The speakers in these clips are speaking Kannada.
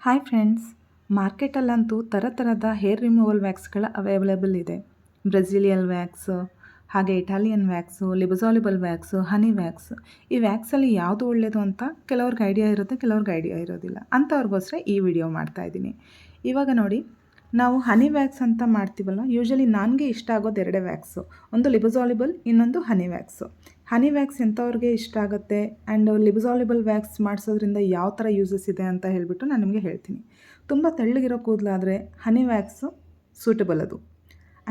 ಹಾಯ್ ಫ್ರೆಂಡ್ಸ್, ಮಾರ್ಕೆಟಲ್ಲಂತೂ ಥರದ ಹೇರ್ ರಿಮೂವಲ್ ವ್ಯಾಕ್ಸ್ಗಳ ಅವೈಲೇಬಲ್ ಇದೆ. ಬ್ರೆಜಿಲಿಯನ್ ವ್ಯಾಕ್ಸ್, ಹಾಗೆ ಇಟಾಲಿಯನ್ ವ್ಯಾಕ್ಸು, ಲಿಬೊಸಾಲಿಬಲ್ ವ್ಯಾಕ್ಸು, ಹನಿ ವ್ಯಾಕ್ಸ್. ಈ ವ್ಯಾಕ್ಸಲ್ಲಿ ಯಾವುದು ಒಳ್ಳೆಯದು ಅಂತ ಕೆಲವ್ರಿಗೆ ಐಡಿಯಾ ಇರುತ್ತೆ, ಕೆಲವ್ರಿಗೆ ಐಡಿಯಾ ಇರೋದಿಲ್ಲ. ಅಂಥವ್ರಿಗೋಸ್ಕರ ಈ ವಿಡಿಯೋ ಮಾಡ್ತಾಯಿದ್ದೀನಿ. ಇವಾಗ ನೋಡಿ, ನಾವು ಹನಿ ವ್ಯಾಕ್ಸ್ ಅಂತ ಮಾಡ್ತೀವಲ್ಲ, ಯೂಶಲಿ ನನಗೆ ಇಷ್ಟ ಆಗೋದು ಎರಡೇ ವ್ಯಾಕ್ಸು. ಒಂದು ಲಿಬೊಸಾಲಿಬಲ್, ಇನ್ನೊಂದು ಹನಿ ವ್ಯಾಕ್ಸು. ಹನಿ ವ್ಯಾಕ್ಸ್ ಎಂಥವ್ರಿಗೆ ಇಷ್ಟ ಆಗುತ್ತೆ ಆ್ಯಂಡ್ ಲಿಬೊಸಾಲಿಬಲ್ ವ್ಯಾಕ್ಸ್ ಮಾಡಿಸೋದ್ರಿಂದ ಯಾವ ಥರ ಯೂಸಸ್ ಇದೆ ಅಂತ ಹೇಳಿಬಿಟ್ಟು ನಾನು ನಿಮಗೆ ಹೇಳ್ತೀನಿ. ತುಂಬ ತೆಳ್ಳಗಿರೋ ಕೂದಲಾದರೆ ಹನಿ ವ್ಯಾಕ್ಸು ಸೂಟಬಲ್ ಅದು,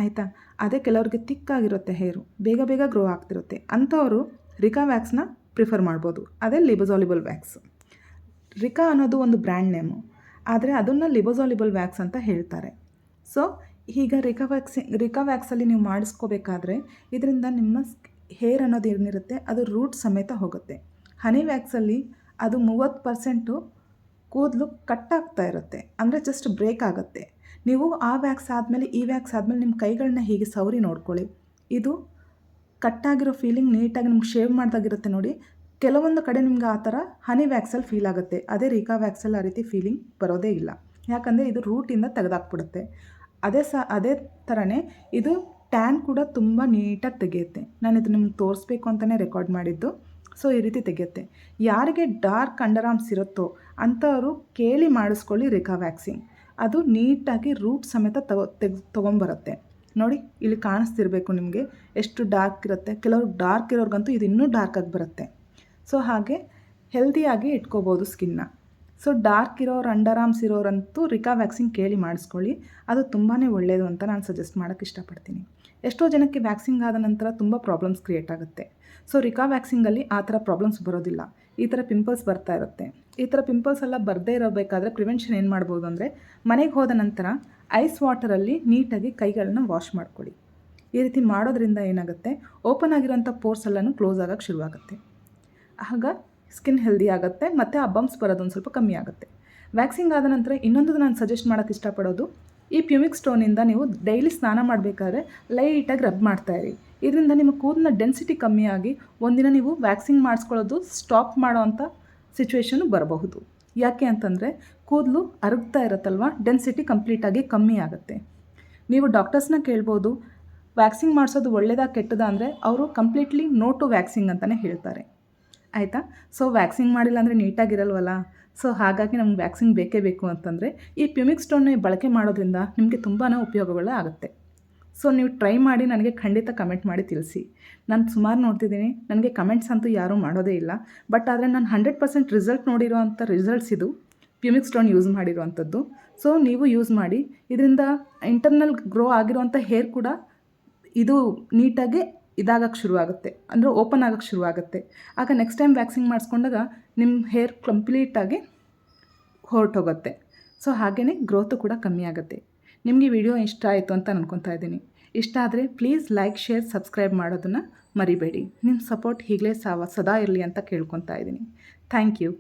ಆಯಿತಾ. ಅದೇ ಕೆಲವ್ರಿಗೆ ತಿಕ್ಕಾಗಿರುತ್ತೆ ಹೇರು, ಬೇಗ ಬೇಗ ಗ್ರೋ ಆಗ್ತಿರುತ್ತೆ, ಅಂಥವರು ರಿಕಾ ವ್ಯಾಕ್ಸ್ನ ಪ್ರಿಫರ್ ಮಾಡ್ಬೋದು. ಅದೇ ಲಿಬೊಸಾಲಿಬಲ್ ವ್ಯಾಕ್ಸ್. ರಿಕಾ ಅನ್ನೋದು ಒಂದು ಬ್ರ್ಯಾಂಡ್ ನೇಮು, ಆದರೆ ಅದನ್ನು ಲಿಬೊಸಾಲಿಬಲ್ ವ್ಯಾಕ್ಸ್ ಅಂತ ಹೇಳ್ತಾರೆ. ಸೊ ಈಗ ರಿಕಾ ವ್ಯಾಕ್ಸಲ್ಲಿ ನೀವು ಮಾಡಿಸ್ಕೋಬೇಕಾದ್ರೆ ಇದರಿಂದ ನಿಮ್ಮ ಹೇರ್ ಅನ್ನೋದು ಏನಿರುತ್ತೆ ಅದು ರೂಟ್ ಸಮೇತ ಹೋಗುತ್ತೆ. ಹನಿ ವ್ಯಾಕ್ಸಲ್ಲಿ ಅದು 30% ಕೂದಲು ಕಟ್ಟಾಗ್ತಾ ಇರುತ್ತೆ, ಅಂದರೆ ಜಸ್ಟ್ ಬ್ರೇಕ್ ಆಗುತ್ತೆ. ನೀವು ಆ ವ್ಯಾಕ್ಸ್ ಆದಮೇಲೆ ಈ ವ್ಯಾಕ್ಸ್ ಆದಮೇಲೆ ನಿಮ್ಮ ಕೈಗಳನ್ನ ಹೀಗೆ ಸವರಿ ನೋಡ್ಕೊಳ್ಳಿ. ಇದು ಕಟ್ಟಾಗಿರೋ ಫೀಲಿಂಗ್ ನೀಟಾಗಿ ನಿಮ್ಗೆ ಶೇವ್ ಮಾಡ್ದಾಗಿರುತ್ತೆ ನೋಡಿ. ಕೆಲವೊಂದು ಕಡೆ ನಿಮ್ಗೆ ಆ ಥರ ಹನಿ ವ್ಯಾಕ್ಸಲ್ಲಿ ಫೀಲ್ ಆಗುತ್ತೆ. ಅದೇ ರಿಕಾ ವ್ಯಾಕ್ಸಲ್ಲಿ ಆ ರೀತಿ ಫೀಲಿಂಗ್ ಬರೋದೇ ಇಲ್ಲ, ಯಾಕಂದರೆ ಇದು ರೂಟಿಂದ ತೆಗೆದಾಕ್ಬಿಡುತ್ತೆ. ಅದೇ ಥರನೇ ಇದು ಟ್ಯಾನ್ ಕೂಡ ತುಂಬ ನೀಟಾಗಿ ತೆಗೆಯುತ್ತೆ. ನಾನು ಇದು ನಿಮ್ಗೆ ತೋರಿಸ್ಬೇಕು ಅಂತಲೇ ರೆಕಾರ್ಡ್ ಮಾಡಿದ್ದು. ಸೊ ಈ ರೀತಿ ತೆಗೆಯುತ್ತೆ. ಯಾರಿಗೆ ಡಾರ್ಕ್ ಅಂಡರ್ ಆರ್ಮ್ಸ್ ಇರುತ್ತೋ ಅಂಥವರು ಕೇಳಿ ಮಾಡಿಸ್ಕೊಳ್ಳಿ ರಿಕಾ ವ್ಯಾಕ್ಸಿಂಗ್. ಅದು ನೀಟಾಗಿ ರೂಟ್ ಸಮೇತ ತೊಗೊಂಬರುತ್ತೆ. ನೋಡಿ, ಇಲ್ಲಿ ಕಾಣಿಸ್ತಿರ್ಬೇಕು ನಿಮಗೆ ಎಷ್ಟು ಡಾರ್ಕ್ ಇರುತ್ತೆ. ಕೆಲವ್ರಿಗೆ ಡಾರ್ಕ್ ಇರೋರ್ಗಂತೂ ಇದು ಇನ್ನೂ ಡಾರ್ಕಾಗಿ ಬರುತ್ತೆ. ಸೊ ಹಾಗೆ ಹೆಲ್ದಿಯಾಗಿ ಇಟ್ಕೋಬೋದು ಸ್ಕಿನ್ನ. ಸೊ ಡಾರ್ಕ್ ಇರೋರು, ಅಂಡರ್ ಆರ್ಮ್ಸ್ ಇರೋರಂತೂ ರಿಕಾ ವ್ಯಾಕ್ಸಿಂಗ್ ಕೇಳಿ ಮಾಡಿಸ್ಕೊಳ್ಳಿ. ಅದು ತುಂಬಾ ಒಳ್ಳೆಯದು ಅಂತ ನಾನು ಸಜೆಸ್ಟ್ ಮಾಡೋಕ್ಕೆ ಇಷ್ಟಪಡ್ತೀನಿ. ಎಷ್ಟೋ ಜನಕ್ಕೆ ವ್ಯಾಕ್ಸಿಂಗ್ ಆದ ನಂತರ ತುಂಬ ಪ್ರಾಬ್ಲಮ್ಸ್ ಕ್ರಿಯೇಟ್ ಆಗುತ್ತೆ. ಸೊ ರಿಕಾ ವ್ಯಾಕ್ಸಿಂಗಲ್ಲಿ ಆ ಥರ ಪ್ರಾಬ್ಲಮ್ಸ್ ಬರೋದಿಲ್ಲ. ಈ ಥರ ಪಿಂಪಲ್ಸ್ ಬರ್ತಾ ಇರುತ್ತೆ. ಈ ಥರ ಪಿಂಪಲ್ಸ್ ಎಲ್ಲ ಬರದೇ ಇರಬೇಕಾದ್ರೆ ಪ್ರಿವೆನ್ಷನ್ ಏನು ಮಾಡ್ಬೋದು ಅಂದರೆ, ಮನೆಗೆ ಹೋದ ನಂತರ ಐಸ್ ವಾಟರಲ್ಲಿ ನೀಟಾಗಿ ಕೈಗಳನ್ನ ವಾಶ್ ಮಾಡ್ಕೊಳ್ಳಿ. ಈ ರೀತಿ ಮಾಡೋದ್ರಿಂದ ಏನಾಗುತ್ತೆ, ಓಪನ್ ಆಗಿರೋಂಥ ಪೋರ್ಸ್ ಎಲ್ಲನೂ ಕ್ಲೋಸ್ ಆಗೋಕ್ಕೆ ಶುರುವಾಗುತ್ತೆ. ಆಗ ಸ್ಕಿನ್ ಹೆಲ್ದಿ ಆಗುತ್ತೆ ಮತ್ತು ಆ ಬಂಪ್ಸ್ ಬರೋದು ಒಂದು ಸ್ವಲ್ಪ ಕಮ್ಮಿ ಆಗುತ್ತೆ. ವ್ಯಾಕ್ಸಿಂಗ್ ಆದ ನಂತರ ಇನ್ನೊಂದು ನಾನು ಸಜೆಸ್ಟ್ ಮಾಡೋಕ್ಕೆ ಇಷ್ಟಪಡೋದು, ಈ ಪ್ಯೂಮಿಕ್ ಸ್ಟೋನಿಂದ ನೀವು ಡೈಲಿ ಸ್ನಾನ ಮಾಡಬೇಕಾದ್ರೆ ಲೈಟಾಗಿ ರಬ್ ಮಾಡ್ತಾಯಿರಿ. ಇದರಿಂದ ನಿಮ್ಮ ಕೂದಲಿನ ಡೆನ್ಸಿಟಿ ಕಮ್ಮಿಯಾಗಿ ಒಂದಿನ ನೀವು ವ್ಯಾಕ್ಸಿಂಗ್ ಮಾಡಿಸ್ಕೊಳ್ಳೋದು ಸ್ಟಾಪ್ ಮಾಡೋ ಅಂಥ ಸಿಚುವೇಶನು ಬರಬಹುದು. ಯಾಕೆ ಅಂತಂದರೆ ಕೂದಲು ಅರಗ್ತಾ ಇರುತ್ತಲ್ವ, ಡೆನ್ಸಿಟಿ ಕಂಪ್ಲೀಟಾಗಿ ಕಮ್ಮಿ ಆಗುತ್ತೆ. ನೀವು ಡಾಕ್ಟರ್ಸ್ನ ಕೇಳ್ಬೋದು, ವ್ಯಾಕ್ಸಿಂಗ್ ಮಾಡಿಸೋದು ಒಳ್ಳೆಯದಾ ಕೆಟ್ಟದಾ ಅಂದರೆ ಅವರು ಕಂಪ್ಲೀಟ್ಲಿ ನೋ ಟು ವ್ಯಾಕ್ಸಿಂಗ್ ಅಂತಲೇ ಹೇಳ್ತಾರೆ, ಆಯಿತಾ. ಸೊ ವ್ಯಾಕ್ಸಿಂಗ್ ಮಾಡಿಲ್ಲ ಅಂದರೆ ನೀಟಾಗಿರಲ್ವಲ್ಲ. ಸೊ ಹಾಗಾಗಿ ನಮ್ಗೆ ವ್ಯಾಕ್ಸಿಂಗ್ ಬೇಕೇ ಬೇಕು ಅಂತಂದರೆ ಈ ಪ್ಯೂಮಿಕ್ ಸ್ಟೋನ್ನ ಬಳಕೆ ಮಾಡೋದ್ರಿಂದ ನಿಮಗೆ ತುಂಬಾ ಉಪಯೋಗಗಳು ಆಗುತ್ತೆ. ಸೊ ನೀವು ಟ್ರೈ ಮಾಡಿ ನನಗೆ ಖಂಡಿತ ಕಮೆಂಟ್ ಮಾಡಿ ತಿಳಿಸಿ. ನಾನು ಸುಮಾರು ನೋಡ್ತಿದ್ದೀನಿ, ನನಗೆ ಕಮೆಂಟ್ಸ್ ಅಂತೂ ಯಾರೂ ಮಾಡೋದೇ ಇಲ್ಲ. ಬಟ್ ಆದರೆ ನಾನು 100% ರಿಸಲ್ಟ್ ನೋಡಿರೋ ಅಂಥ ರಿಸಲ್ಟ್ಸ್ ಇದು ಪ್ಯೂಮಿಕ್ ಸ್ಟೋನ್ ಯೂಸ್ ಮಾಡಿರೋವಂಥದ್ದು. ಸೊ ನೀವು ಯೂಸ್ ಮಾಡಿ. ಇದರಿಂದ ಇಂಟರ್ನಲ್ ಗ್ರೋ ಆಗಿರೋವಂಥ ಹೇರ್ ಕೂಡ ಇದು ನೀಟಾಗಿ ಇದಾಗಕ್ಕೆ ಶುರುವಾಗುತ್ತೆ, ಅಂದರೆ ಓಪನ್ ಆಗೋಕ್ಕೆ ಶುರುವಾಗುತ್ತೆ. ಆಗ ನೆಕ್ಸ್ಟ್ ಟೈಮ್ ವ್ಯಾಕ್ಸಿಂಗ್ ಮಾಡಿಸ್ಕೊಂಡಾಗ ನಿಮ್ಮ ಹೇರ್ ಕಂಪ್ಲೀಟಾಗಿ ಹೊರಟೋಗುತ್ತೆ. ಸೊ ಹಾಗೆಯೇ ಗ್ರೋತು ಕೂಡ ಕಮ್ಮಿ ಆಗುತ್ತೆ. ನಿಮಗೆ ವಿಡಿಯೋ ಇಷ್ಟ ಆಯಿತು ಅಂತ ಅನ್ಕೊತಾ ಇದ್ದೀನಿ. ಇಷ್ಟ ಆದರೆ ಪ್ಲೀಸ್ ಲೈಕ್, ಶೇರ್, ಸಬ್ಸ್ಕ್ರೈಬ್ ಮಾಡೋದನ್ನು ಮರಿಬೇಡಿ. ನಿಮ್ಮ ಸಪೋರ್ಟ್ ಹೀಗಲೇ ಸದಾ ಇರಲಿ ಅಂತ ಕೇಳ್ಕೊತಾ ಇದ್ದೀನಿ. Thank you.